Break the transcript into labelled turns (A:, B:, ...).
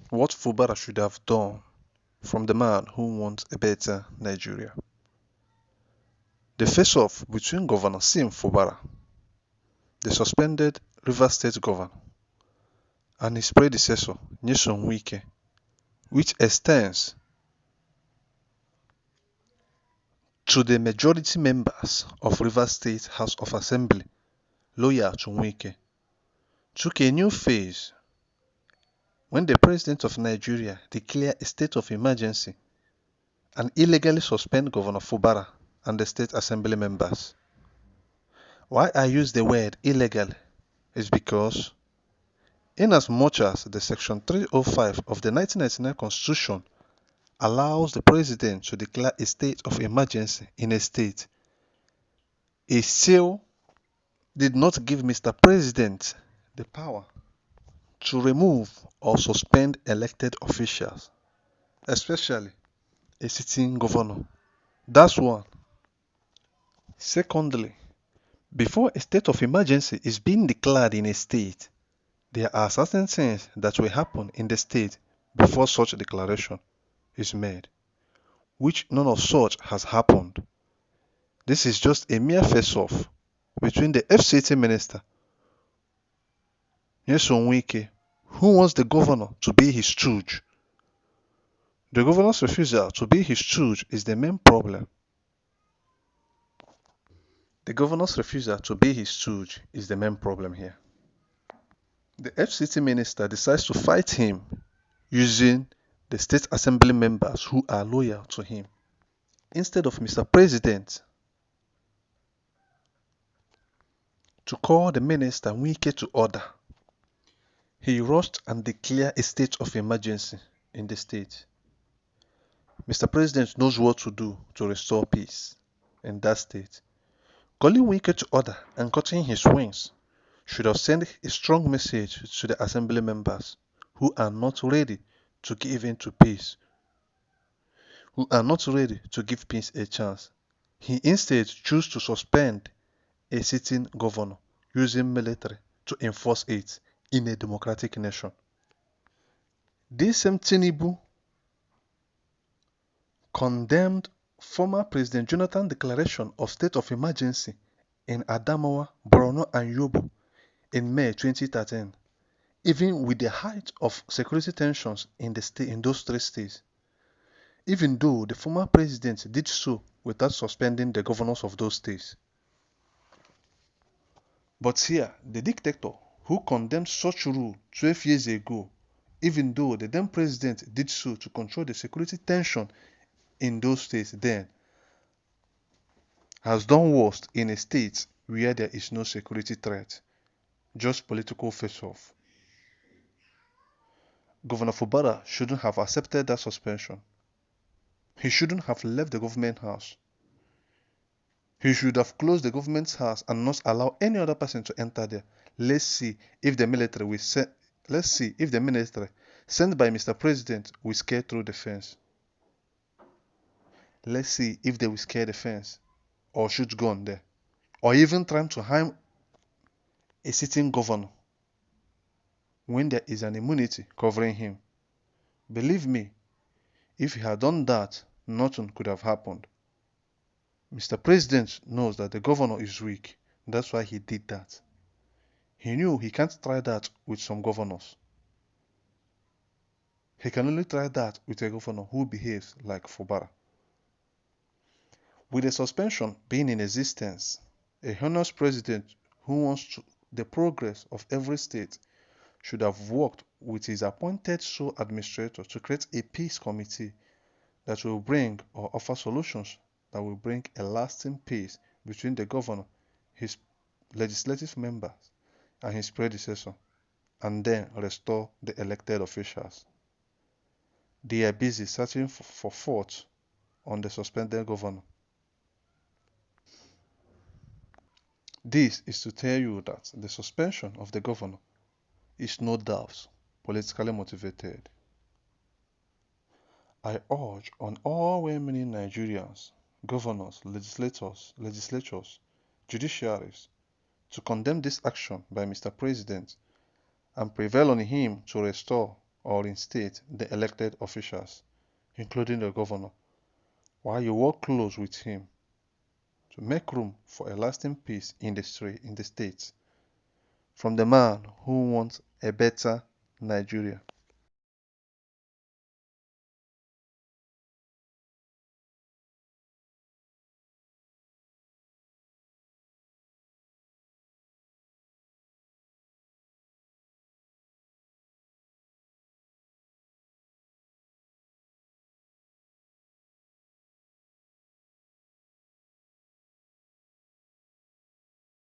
A: What Fubara should have done from the man who wants a better Nigeria. The face-off between Governor Sim Fubara, the suspended Rivers State governor, and his predecessor, Nyesom Wike, which extends to the majority members of Rivers State House of Assembly loyal to Wike, took a new phase when the President of Nigeria declared a state of emergency and illegally suspended Governor Fubara and the State Assembly members. Why I use the word illegal is because inasmuch as the Section 305 of the 1999 Constitution allows the President to declare a state of emergency in a state, it still did not give Mr. President the power to remove or suspend elected officials, especially a sitting governor. That's one. Secondly, before a state of emergency is being declared in a state, there are certain things that will happen in the state before such a declaration is made, which none of such has happened. This is just a mere face-off between the FCT minister, Nyesom Wike, who wants the governor to be his stooge. The governor's refusal to be his stooge is the main problem. The governor's refusal to be his stooge is the main problem here. The FCT minister decides to fight him using the state assembly members who are loyal to him. Instead of Mr. President to call the minister Wike to order, he rushed and declared a state of emergency in the state. Mr. President knows what to do to restore peace in that state. Calling Wike to order and cutting his wings should have sent a strong message to the assembly members who are not ready to give in to peace, who are not ready to give peace a chance. He instead chose to suspend a sitting governor using military to enforce it in a democratic nation. This same Tinubu condemned former President Jonathan's declaration of state of emergency in Adamawa, Borno and Yobe in May 2013, even with the height of security tensions in those three states, even though the former president did so without suspending the governors of those states. But here, the dictator who condemned such rule 12 years ago, even though the then president did so to control the security tension in those states then, has done worse in a state where there is no security threat, just political face-off. Governor Fubara shouldn't have accepted that suspension. He shouldn't have left the government house. He should have closed the government's house and not allow any other person to enter there. Let's see if the military sent by Mr. President will scare through the fence. Let's see if they will scare the fence or shoot gun there, or even trying to harm a sitting governor when there is an immunity covering him. Believe me, if he had done that, nothing could have happened. Mr. President knows that the governor is weak. That's why he did that. He knew he can't try that with some governors. He can only try that with a governor who behaves like Fubara. With the suspension being in existence, a honest president who wants the progress of every state should have worked with his appointed sole administrator to create a peace committee that will bring or offer solutions that will bring a lasting peace between the governor, his legislative members, and his predecessor, and then restore the elected officials. They are busy searching for faults on the suspended governor. This is to tell you that the suspension of the governor is no doubt politically motivated. I urge on all well-meaning Nigerians, governors, legislatures, judiciaries, to condemn this action by Mr. President and prevail on him to restore or reinstate the elected officials, including the governor, while you work close with him to make room for a lasting peace in the state. From the man who wants a better Nigeria.